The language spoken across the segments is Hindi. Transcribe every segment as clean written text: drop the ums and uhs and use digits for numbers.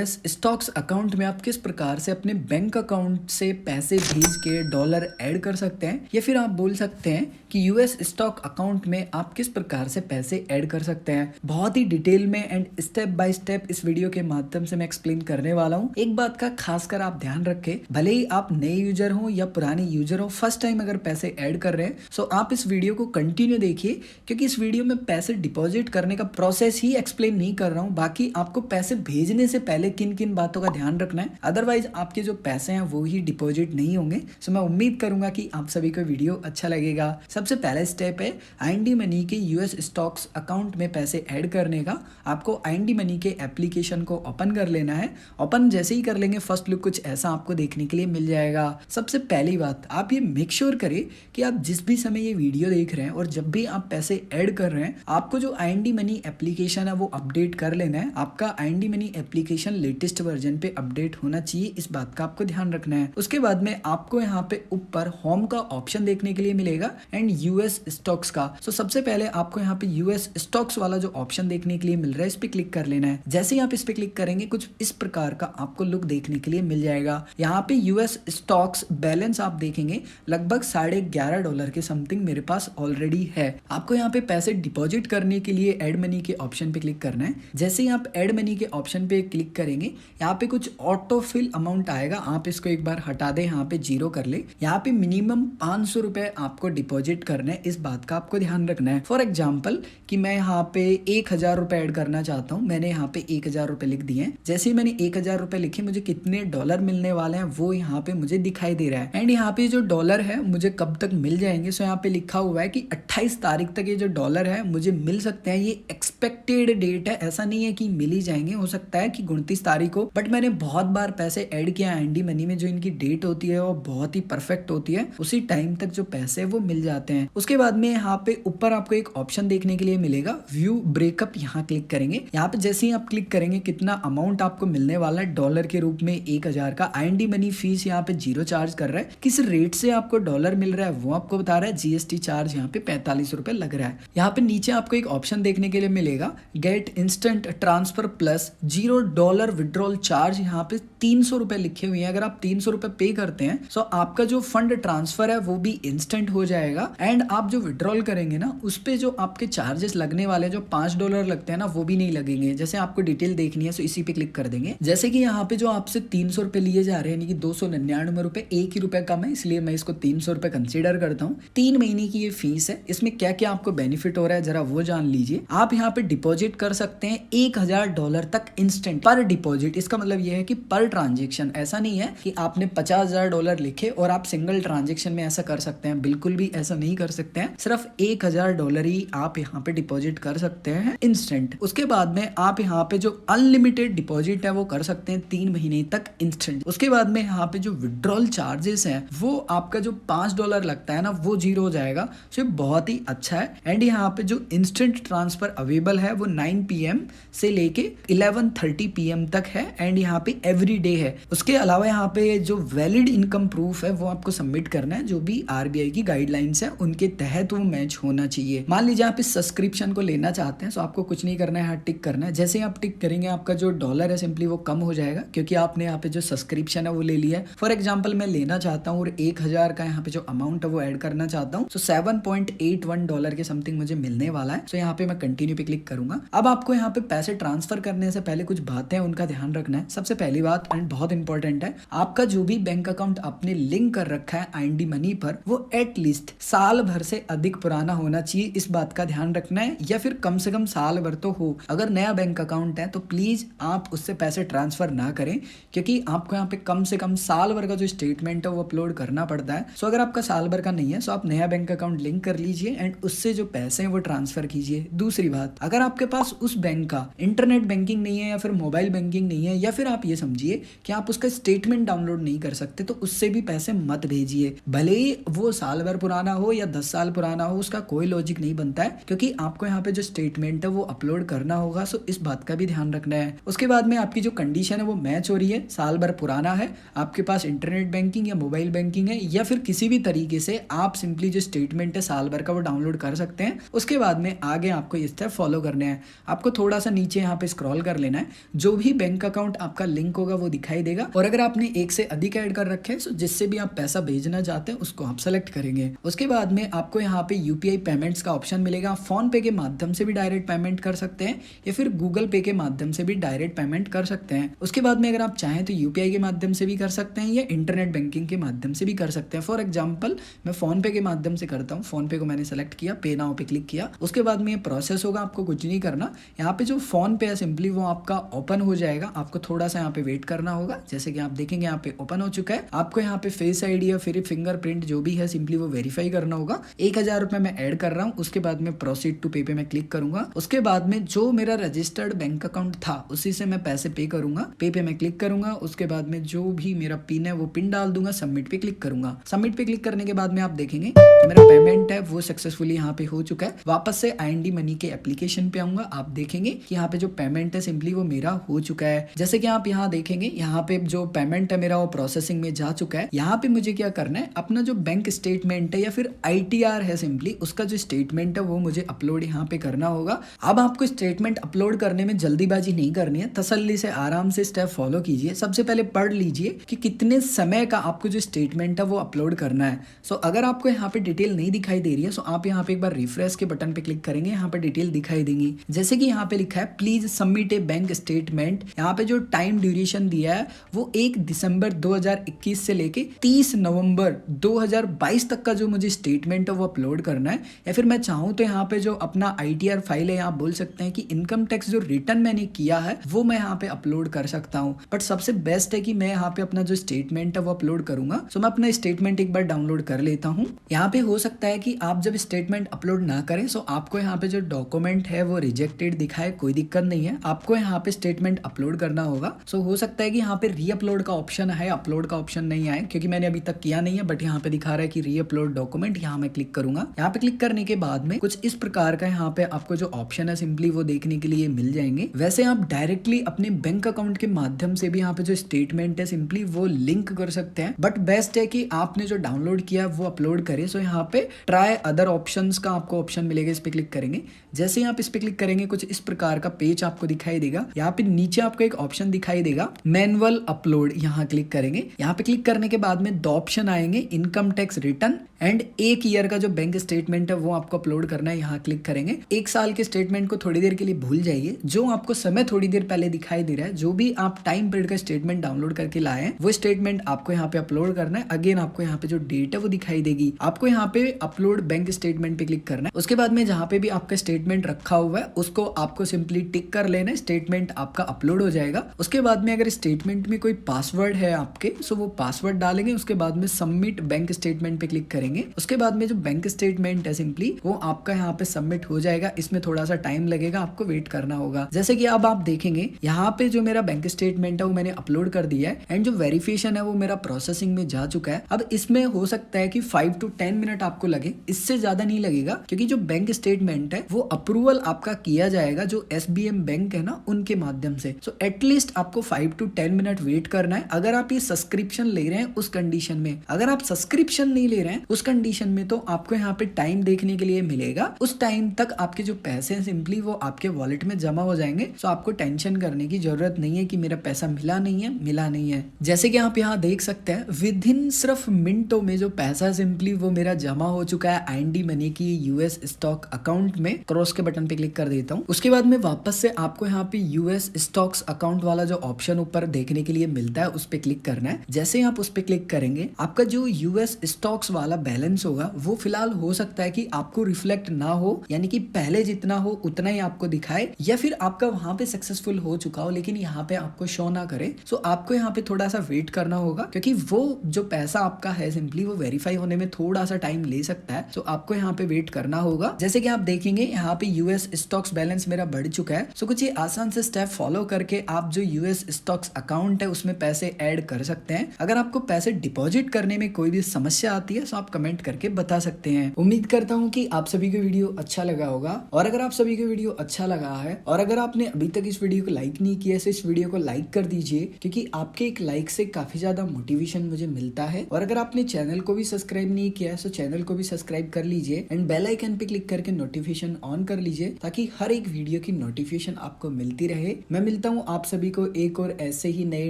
यूएस स्टॉक्स अकाउंट में आप किस प्रकार से अपने बैंक अकाउंट से पैसे भेज के डॉलर ऐड कर सकते हैं, या फिर आप बोल सकते हैं कि यूएस स्टॉक अकाउंट में आप किस प्रकार से पैसे ऐड कर सकते हैं। बहुत ही डिटेल में एंड स्टेप बाय स्टेप इस वीडियो के माध्यम से मैं एक्सप्लेन करने वाला हूं। एक बात का खासकर आप ध्यान रखें, भले ही आप नए यूजर हो या पुराने यूजर हो, फर्स्ट टाइम अगर पैसे ऐड कर रहे हैं सो आप इस वीडियो को कंटिन्यू देखिए, क्योंकि इस वीडियो में पैसे डिपॉजिट करने का प्रोसेस ही एक्सप्लेन नहीं कर रहा हूँ, बाकी आपको पैसे भेजने से पहले किन किन बातों का ध्यान रखना है, अदरवाइज आपके जो पैसे हैं वो ही डिपॉजिट नहीं होंगे। सो मैं उम्मीद करूंगा कि आप सभी को वीडियो अच्छा लगेगा। सबसे पहला स्टेप है आईएनडी मनी के यूएस स्टॉक्स अकाउंट में पैसे ऐड करने का। आपको आईएनडी मनी के एप्लीकेशन को ओपन कर लेना है। ओपन जैसे ही कर लेंगे फर्स्ट लुक कुछ ऐसा आपको देखने के लिए मिल जाएगा। सबसे पहली बात, आप ये मेक श्योर करें कि आप जिस भी समय ये वीडियो देख रहे हैं और जब भी आप पैसे ऐड कर रहे हैं, आपको जो आईएनडी मनी एप्लीकेशन है वो अपडेट कर लेना है। आपका IND money application latest version पे अपडेट होना चाहिए, इस बात का आपको ध्यान रखना है। उसके बाद में आपको यहाँ पे ऊपर होम का ऑप्शन देखने के लिए मिलेगा एंड यूएस स्टॉक्स का। सो सबसे पहले आपको यहाँ पे यूएस स्टॉक्स वाला जो ऑप्शन देखने के लिए मिल रहा है, इस पे क्लिक कर लेना है। जैसे ही आप इस पे क्लिक करेंगे कुछ इस प्रकार का आपको लुक देखने के लिए मिल जाएगा। यहाँ पे यूएस स्टॉक्स बैलेंस आप देखेंगे लगभग $11.5 के समथिंग मेरे पास ऑलरेडी है। आपको यहाँ पे पैसे डिपॉजिट करने के लिए एड मनी के ऑप्शन पे क्लिक करना है। जैसे ही आप एड मनी के ऑप्शन पे क्लिक करेंगे, यहाँ पे कुछ ऑटो फिल अमाउंट आएगा, आप इसको एक बार हटा दें, यहाँ पे 0 कर ले। यहाँ पे मिनिमम 500 रुपए आपको डिपॉजिट करना है, इस बात का आपको ध्यान रखना है। फॉर एग्जाम्पल कि मैं यहाँ पे 1000 रुपए ऐड करना चाहता हूँ, मैंने यहाँ पे 1000 रुपए लिख दिए। जैसे ही मैंने 1000 रुपए लिखे, मुझे कितने डॉलर मिलने वाले हैं वो यहाँ पे मुझे दिखाई दे रहा है। एंड यहाँ पे जो डॉलर है मुझे कब तक मिल जाएंगे, सो यहाँ पे लिखा हुआ है कि 28 तारीख तक ये जो डॉलर है मुझे मिल सकते हैं। ये एक्सपेक्टेड डेट है, ऐसा नहीं है कि मिल ही जाएंगे, हो सकता है कि 29 तारीख को, बट मैंने बहुत बार पैसे ऐड किया आईएनडी मनी में, जो इनकी डेट होती है वो बहुत ही परफेक्ट होती है, उसी टाइम तक जो पैसे वो मिल जाते हैं। उसके बाद में यहाँ पे ऊपर आपको एक ऑप्शन देखने के लिए मिलेगा व्यू ब्रेकअप, यहाँ क्लिक करेंगे। यहाँ पे जैसे ही आप क्लिक करेंगे कितना अमाउंट आपको मिलने वाला है डॉलर के रूप में 1000 का। आईएनडी मनी फीस यहाँ पे 0 चार्ज कर रहा है। किस रेट से आपको डॉलर मिल रहा है वो आपको बता रहा है। जीएसटी चार्ज यहाँ पे 45 रुपए लग रहा है। यहाँ पे नीचे आपको एक ऑप्शन देखने के लिए मिलेगा get instant transfer plus $0 withdrawal charge. यहाँ पे 300 रुपए लिखे हुए हैं। अगर आप 300 रुपए पे करते हैं तो आपका जो फंड ट्रांसफर है वो भी इंस्टेंट हो जाएगा, एंड आप जो विड्रॉल करेंगे ना उस पे जो आपके चार्जेस लगने वाले जो $5 लगते हैं ना वो भी नहीं लगेंगे। जैसे आपको डिटेल देखनी है तो इसी पे क्लिक कर देंगे। जैसे कि यहाँ पे जो आपसे 300 रुपए लिए जा रहे हैं, यानी कि 299 रुपए, एक ही रुपए कम है, इसलिए मैं इसको 300 रुपए कंसिडर करता हूँ। 3 महीने की ये फीस है। इसमें क्या क्या आपको बेनिफिट हो रहा है जरा वो जान लीजिए। आप यहाँ पे डिपॉजिट कर सकते हैं $1000 तक इंस्टेंट पर डिपॉजिट। इसका मतलब ये है कि पर ट्रांजेक्शन, ऐसा नहीं है कि आपने $50,000 लिखे और आप सिंगल ट्रांजेक्शन में ऐसा कर सकते हैं, बिल्कुल भी ऐसा नहीं कर सकते हैं। सिर्फ $1000 ही आप यहाँ पे डिपॉजिट कर सकते हैं इंस्टेंट। उसके बाद में आप यहाँ पे जो अनलिमिटेड डिपॉजिट है वो कर सकते हैं 3 महीने तक इंस्टेंट। उसके बाद में यहाँ पे जो विड्रॉल चार्जेस हैं वो आपका जो $5 लगता है ना वो 0 हो जाएगा। तो ये बहुत ही अच्छा है। एंड यहाँ पे जो इंस्टेंट ट्रांसफर अवेलेबल है वो 9 PM से लेके 11:30 PM तक है, एंड यहाँ पे एवरी डे है। उसके अलावा यहाँ पे जो वैलिड इनकम प्रूफ है वो आपको सबमिट करना है, जो भी आरबीआई की गाइडलाइंस है उनके तहत वो मैच होना चाहिए। मान लीजिए आप इस सब्सक्रिप्शन को लेना चाहते हैं तो आपको कुछ नहीं करना है, यहाँ टिक करना है। जैसे ही आप टिक करेंगे आपका जो डॉलर है सिंपली वो कम हो जाएगा, क्योंकि आपने यहाँ पे जो सब्सक्रिप्शन है वो ले लिया है। फॉर एग्जाम्पल मैं लेना चाहता हूँ और 1000 का यहाँ पे जो अमाउंट है वो ऐड करना चाहता हूँ, तो $7.81 के समथिंग मुझे मिलने वाला है। तो यहाँ पे मैं कंटिन्यू पे क्लिक करूंगा। अब आपको यहाँ पे पैसे ट्रांसफर करने से पहले कुछ बातें उनका ध्यान रखना है। सबसे पहली बात एंड बहुत इंपॉर्टेंट है, आपका जो भी बैंक अकाउंट आपने लिंक कर रखा है आईएनडी मनी पर वो एटलीस्ट साल भर से अधिक पुराना होना चाहिए, इस बात का ध्यान रखना है, या फिर कम से कम साल भर तो हो। अगर नया बैंक अकाउंट है तो प्लीज आप उससे पैसे ट्रांसफर ना करें, क्योंकि आपको यहाँ पे कम से कम साल भर का जो स्टेटमेंट है वो अपलोड करना पड़ता है। सो अगर आपका साल भर का नहीं है तो आप नया बैंक अकाउंट लिंक कर लीजिए एंड उससे जो पैसे हैं वो ट्रांसफर कीजिए। दूसरी बात, अगर आपके पास उस बैंक का इंटरनेट बैंकिंग नहीं है या फिर मोबाइल बैंकिंग नहीं है, या फिर आप ये समझिए कि आप उसका स्टेटमेंट डाउनलोड नहीं कर सकते, तो उससे भी पैसे मत भेजिए। भले ही वो साल भर पुराना हो या 10 साल पुराना हो, उसका कोई लॉजिक नहीं बनता है, क्योंकि आपको यहाँ पे जो स्टेटमेंट है वो अपलोड करना होगा। सो इस बात का भी ध्यान रखना है। उसके बाद में आपकी जो कंडीशन है वो मैच हो रही है, साल भर पुराना है, आपके पास इंटरनेट बैंकिंग या मोबाइल बैंकिंग है, या फिर किसी भी तरीके से आप सिंपली जो स्टेटमेंट है साल भर का वो डाउनलोड कर सकते हैं। उसके बाद में आगे आपको ये स्टेप फॉलो करने हैं। आपको थोड़ा सा नीचे यहाँ पे स्क्रॉल कर लेना है। जो भी बैंक अकाउंट आपका लिंक होगा वो दिखाई देगा। और अगर आपने एक से अधिक ऐड कर रखे हैं, जिससे भी आप पैसा भेजना चाहते हैं उसको आप सेलेक्ट करेंगे। उसके बाद में आपको यहाँ पे यूपीआई पेमेंट्स का ऑप्शन मिलेगा। फोन पे के माध्यम से भी डायरेक्ट पेमेंट कर सकते हैं या फिर गूगल पे के माध्यम से भी डायरेक्ट पेमेंट कर सकते हैं। उसके बाद में अगर आप चाहें तो यूपीआई के माध्यम से भी कर सकते हैं या इंटरनेट बैंकिंग के माध्यम से भी कर सकते हैं। फॉर एग्जाम्पल मैं फोन पे के माध्यम से करता हूँ। फोन पे को मैंने सेलेक्ट किया, पे नाउ पे क्लिक किया। उसके बाद में ये प्रोसेस होगा, आपको कुछ नहीं करना। यहाँ पे जो फोन पे है सिंपली वो आपका ओपन हो जाएगा। आपको थोड़ा सा यहाँ पे वेट करना होगा। जैसे कि आप देखेंगे यहाँ पे ओपन हो चुका है। आपको यहाँ पे फेस आईडी या फिर फिंगरप्रिंट जो भी है सिंपली वो वेरीफाई करना होगा। 1000 रुपए मैं ऐड कर रहा हूँ। उसके बाद में प्रोसीड टू पे पे मैं क्लिक करूंगा। उसके बाद में जो मेरा रजिस्टर्ड बैंक अकाउंट था उसी से मैं पैसे पे करूंगा। पे पे मैं क्लिक करूंगा। उसके बाद में जो भी मेरा पिन है वो पिन डाल दूंगा। सबमिट पे क्लिक करूंगा। सबमिट पे क्लिक करने के बाद में आप देखेंगे जो मेरा पेमेंट है वो सक्सेसफुली यहाँ पे हो चुका है। वापस से IND मनी के एप्लीकेशन पे आऊंगा। आप देखेंगे कि यहाँ पे जो पेमेंट है सिंपली वो मेरा हो चुका है। जैसे कि आप यहाँ देखेंगे यहाँ पे जो पेमेंट है मेरा वो प्रोसेसिंग में जा चुका है। यहाँ पे मुझे क्या करना है, अपना जो बैंक स्टेटमेंट है या फिर ITR है सिंपली उसका जो स्टेटमेंट है वो मुझे अपलोड यहाँ पे करना होगा। अब आपको स्टेटमेंट अपलोड करने में जल्दीबाजी नहीं करनी है, तसल्ली से आराम से स्टेप फॉलो कीजिए। सबसे पहले पढ़ लीजिए कि कितने समय का आपको जो स्टेटमेंट है वो अपलोड करना है। सो अगर आपको यहाँ पे डिटेल नहीं दिखाई दे रही है, सो आप यहाँ पे एक बार रिफ्रेश के बटन पे क्लिक करेंगे, यहाँ पे डिटेल दिखाई देंगी। जैसे कि यहाँ पे लिखा है please submit A bank statement. यहाँ पे जो टाइम ड्यूरेशन दिया है वो 1 दिसंबर 2021 से लेके 30 नवंबर 2022 तक का जो मुझे स्टेटमेंट है वो अपलोड करना है। या फिर मैं चाहूँ तो यहाँ पे जो अपना ITR फाइल है, आप बोल सकते हैं कि इनकम टैक्स जो रिटर्न मैंने किया है वो मैं यहाँ पे अपलोड कर सकता हूँ। बट सबसे बेस्ट है कि मैं यहाँ पे अपना जो स्टेटमेंट है वो अपलोड करूंगा। सो मैं अपना स्टेटमेंट एक बार डाउनलोड कर लेता हूँ। यहाँ पे हो सकता है कि आप जब स्टेटमेंट अपलोड ना करें सो आपको यहाँ पे जो डॉक्यूमेंट है वो रिजेक्टेड दिखाए, कोई दिक्कत नहीं है। आपको यहाँ पे स्टेटमेंट अपलोड करना होगा। सो हो सकता है कि यहाँ पे री अपलोड का ऑप्शन है, अपलोड का ऑप्शन नहीं आए, क्योंकि मैंने अभी तक किया नहीं है। बट यहाँ पे दिखा रहा है कि री अपलोड डॉक्यूमेंट। यहाँ मैं क्लिक करूंगा। यहाँ पे क्लिक करने के बाद में कुछ इस प्रकार का यहाँ पे आपको जो ऑप्शन है सिंपली वो देखने के लिए मिल जाएंगे। वैसे आप डायरेक्टली अपने बैंक अकाउंट के माध्यम से भी यहाँ पे जो स्टेटमेंट है सिंपली वो लिंक कर सकते हैं। बट बेस्ट है कि आपने जो डाउनलोड किया है वो अपलोड करें। सो यहाँ पे ट्राई अदर ऑप्शंस का आपको ऑप्शन मिलेगा, इस पे क्लिक करेंगे। जैसे ही आप इस पे क्लिक करेंगे कुछ इस प्रकार का पेज आपको दिखाई देगा। यहाँ पे नीचे आपको एक ऑप्शन दिखाई देगा मैनुअल अपलोड, यहाँ क्लिक करेंगे। यहाँ पे क्लिक करने के बाद में दो ऑप्शन आएंगे, income tax return and 1 year का जो बैंक स्टेटमेंट है वो आपको अपलोड करना है। यहाँ क्लिक करेंगे। 1 साल के स्टेटमेंट को थोड़ी देर के लिए भूल जाइए। जो आपको समय थोड़ी देर पहले दिखाई दे रहा है, जो भी आप टाइम पीरियड का स्टेटमेंट डाउनलोड करके लाए हैं वो स्टेटमेंट आपको यहाँ पे अपलोड करना है। अगेन आपको यहाँ पे जो डेट है वो दिखाई देगी। आपको यहाँ पे अपलोड बैंक स्टेटमेंट पे क्लिक करना है। उसके बाद में जहाँ पे भी आपका स्टेटमेंट रखा हुआ है उसको आपको सिंपली टिक कर लेना है। स्टेटमेंट आपका अपलोड हो जाएगा। उसके बाद में अगर स्टेटमेंट में कोई पासवर्ड है आपके, सो वो पासवर्ड डालेंगे। उसके बाद में सबमिट बैंक स्टेटमेंट पे क्लिक करेंगे। उसके बाद में जो बैंक स्टेटमेंट है सिंपली वो आपका यहाँ पे सबमिट हो जाएगा। इसमें थोड़ा सा टाइम लगेगा, आपको वेट करना होगा। जैसे कि अब आप देखेंगे यहाँ पे जो मेरा बैंक स्टेटमेंट है वो मैंने अपलोड कर दिया है एंड जो वेरिफिकेशन है वो मेरा प्रोसेसिंग में जा चुका है। अब इसमें हो सकता है कि 5 to 10 मिनट आपको लगे, इससे ज्यादा नहीं लगेगा, क्योंकि जो बैंक स्टेटमेंट है वो अप्रूवल आपका किया जाएगा जो SBM बैंक है ना उनके माध्यम से। सो एटलीस्ट आपको 5 to 10 मिनट वेट करना है। अगर आप ये सब्सक्रिप्शन ले रहे हैं उस कंडीशन में, अगर आप सब्सक्रिप्शन नहीं ले रहे हैं उस कंडीशन में तो आपको यहाँ पे टाइम देखने के लिए मिलेगा। उस टाइम तक आपके जो पैसे हैं सिंपली वो आपके वॉलेट में जमा हो जाएंगे। सो आपको टेंशन करने की जरूरत नहीं है कि मेरा पैसा मिला नहीं है। जैसे कि आप यहाँ देख सकते हैं विद इन सिर्फ मिनटों में जो पैसा सिंपली वो मेरा जमा हो चुका है IND मनी की US स्टॉक अकाउंट में। क्रॉस के बटन पे क्लिक कर देता हूँ। उसके बाद में वापस से आपको यहाँ पे US स्टॉक्स अकाउंट वाला जो ऑप्शन ऊपर देखने के लिए मिलता है उस पे क्लिक करना है। जैसे ही आप उस पे क्लिक करेंगे आपका जो US स्टॉक्स वाला बैलेंस होगा वो फिलहाल हो सकता है कि आपको रिफ्लेक्ट ना हो, यानी कि पहले जितना हो उतना ही आपको दिखाए, या फिर आपका वहां पे सक्सेसफुल हो चुका हो लेकिन यहाँ पे आपको शो ना करे। सो आपको यहाँ पे थोड़ा सा वेट करना होगा, क्योंकि वो जो पैसा आपका है सिंपली वो वेरीफाई होने में थोड़ा सा टाइम ले सकता है। सो आपको यहाँ पे वेट करना होगा। जैसे कि आप देखेंगे यहाँ पे US स्टॉक्स बैलेंस मेरा बढ़ चुका है। सो कुछ ये आसान से स्टेप फॉलो करके आप जो US स्टॉक्स अकाउंट है उसमें पैसे ऐड कर सकते हैं। अगर आपको पैसे डिपॉजिट करने में कोई भी समस्या आती है तो आप कमेंट करके बता सकते हैं। उम्मीद करता हूँ कि आप सभी को वीडियो अच्छा लगा होगा, और अगर आप सभी को वीडियो अच्छा लगा है और अगर आपने अभी तक इस वीडियो को लाइक नहीं किया तो इस वीडियो को लाइक कर दीजिए, क्योंकि आपके एक लाइक से काफी ज्यादा मोटिवेशन मुझे मिलता है। और अगर आपने चैनल को भी सब्सक्राइब नहीं किया है तो चैनल को भी सब्सक्राइब कर लीजिए एंड बेल आइकन पे क्लिक करके नोटिफिकेशन ऑन कर लीजिए, ताकि हर एक वीडियो की नोटिफिकेशन आपको मिलती रहे। मैं मिलता मिलता हूँ आप सभी को एक और ऐसे ही नए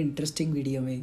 इंटरेस्टिंग वीडियो में।